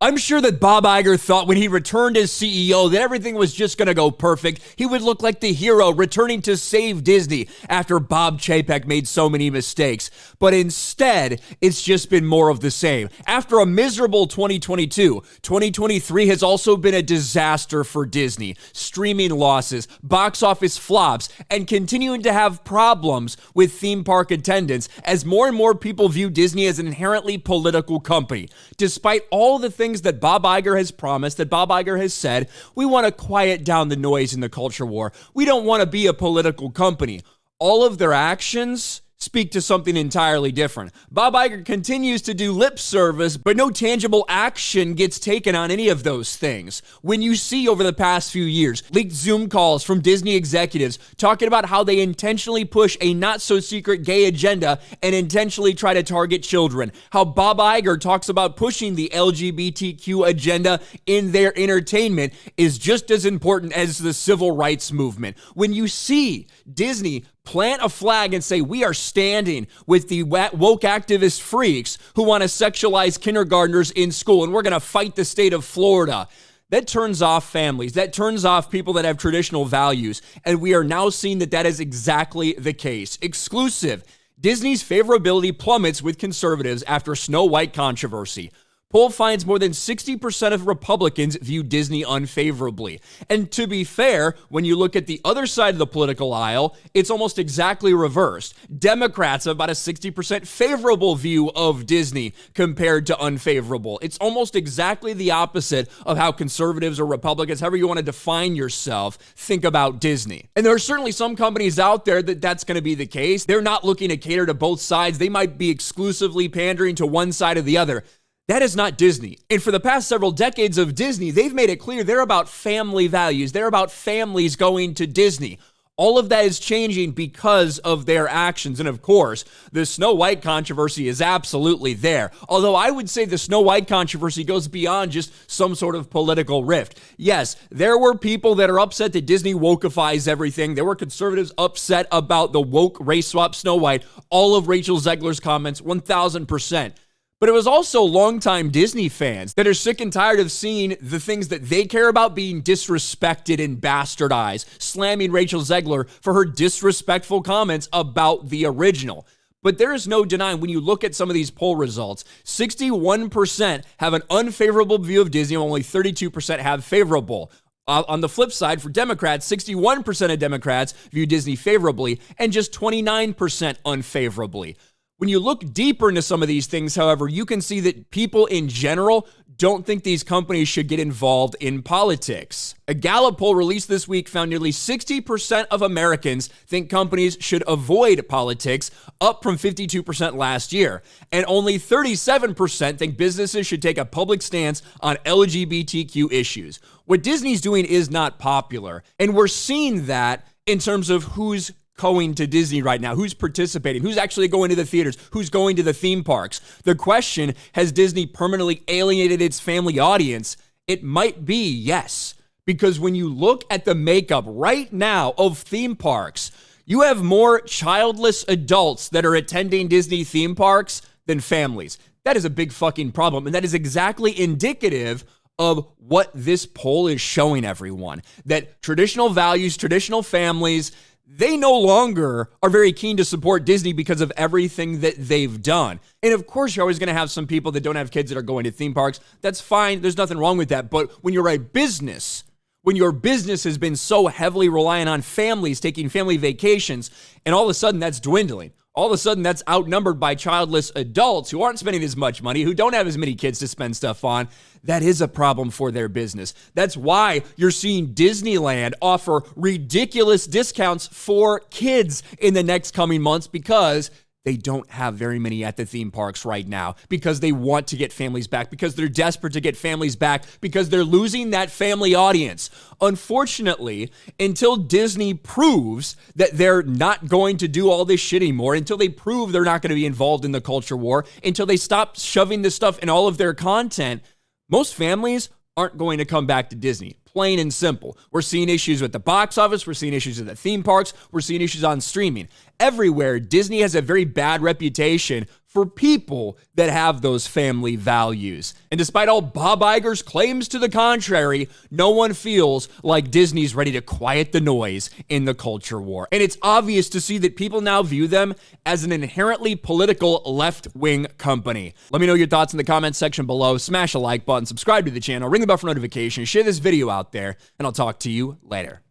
I'm sure that Bob Iger thought when he returned as CEO that everything was just going to go perfect. He would look like the hero returning to save Disney after Bob Chapek made so many mistakes. But instead, it's just been more of the same. After a miserable 2022, 2023 has also been a disaster for Disney. Streaming losses, box office flops, and continuing to have problems with theme park attendance as more and more people view Disney as an inherently political company. Despite all the things that Bob Iger has promised, that Bob Iger has said, we want to quiet down the noise in the culture war. We don't want to be a political company. All of their actions speak to something entirely different. Bob Iger continues to do lip service, but no tangible action gets taken on any of those things. When you see over the past few years leaked Zoom calls from Disney executives talking about how they intentionally push a not-so-secret gay agenda and intentionally try to target children, how Bob Iger talks about pushing the LGBTQ agenda in their entertainment is just as important as the civil rights movement. When you see Disney plant a flag and say, we are standing with the woke activist freaks who want to sexualize kindergartners in school, and we're going to fight the state of Florida. That turns off families. That turns off people that have traditional values. And we are now seeing that that is exactly the case. Exclusive. Disney's favorability plummets with conservatives after Snow White controversy. Poll finds more than 60% of Republicans view Disney unfavorably. And to be fair, when you look at the other side of the political aisle, it's almost exactly reversed. Democrats have about a 60% favorable view of Disney compared to unfavorable. It's almost exactly the opposite of how conservatives or Republicans, however you want to define yourself, think about Disney. And there are certainly some companies out there that's going to be the case. They're not looking to cater to both sides. They might be exclusively pandering to one side or the other. That is not Disney. And for the past several decades of Disney, they've made it clear they're about family values. They're about families going to Disney. All of that is changing because of their actions. And of course, the Snow White controversy is absolutely there. Although I would say the Snow White controversy goes beyond just some sort of political rift. Yes, there were people that are upset that Disney wokeifies everything. There were conservatives upset about the woke race swap Snow White. All of Rachel Zegler's comments, 1,000%. But it was also longtime Disney fans that are sick and tired of seeing the things that they care about being disrespected and bastardized, slamming Rachel Zegler for her disrespectful comments about the original. But there is no denying when you look at some of these poll results, 61% have an unfavorable view of Disney, only 32% have favorable. On the flip side, for Democrats, 61% of Democrats view Disney favorably and just 29% unfavorably. When you look deeper into some of these things, however, you can see that people in general don't think these companies should get involved in politics. A Gallup poll released this week found nearly 60% of Americans think companies should avoid politics, up from 52% last year. And only 37% think businesses should take a public stance on LGBTQ issues. What Disney's doing is not popular, and we're seeing that in terms of who's going to Disney right now, who's participating, who's actually going to the theaters, who's going to the theme parks. The question, has Disney permanently alienated its family audience? It might be yes, because when you look at the makeup right now of theme parks, you have more childless adults that are attending Disney theme parks than families. That is a big fucking problem, and that is exactly indicative of what this poll is showing everyone, that traditional values, traditional families, they no longer are very keen to support Disney because of everything that they've done. And of course, you're always going to have some people that don't have kids that are going to theme parks. That's fine. There's nothing wrong with that. But when you're a business, when your business has been so heavily reliant on families taking family vacations, and all of a sudden that's dwindling. All of a sudden, that's outnumbered by childless adults who aren't spending as much money, who don't have as many kids to spend stuff on. That is a problem for their business. That's why you're seeing Disneyland offer ridiculous discounts for kids in the next coming months, because they don't have very many at the theme parks right now, because they want to get families back, because they're desperate to get families back, because they're losing that family audience. Unfortunately, until Disney proves that they're not going to do all this shit anymore, until they prove they're not going to be involved in the culture war, until they stop shoving this stuff in all of their content, most families aren't going to come back to Disney. Plain and simple. We're seeing issues with the box office. We're seeing issues at the theme parks. We're seeing issues on streaming. Everywhere, Disney has a very bad reputation for people that have those family values. And despite all Bob Iger's claims to the contrary, no one feels like Disney's ready to quiet the noise in the culture war. And it's obvious to see that people now view them as an inherently political left-wing company. Let me know your thoughts in the comments section below. Smash a like button, subscribe to the channel, ring the bell for notifications, share this video out there, and I'll talk to you later.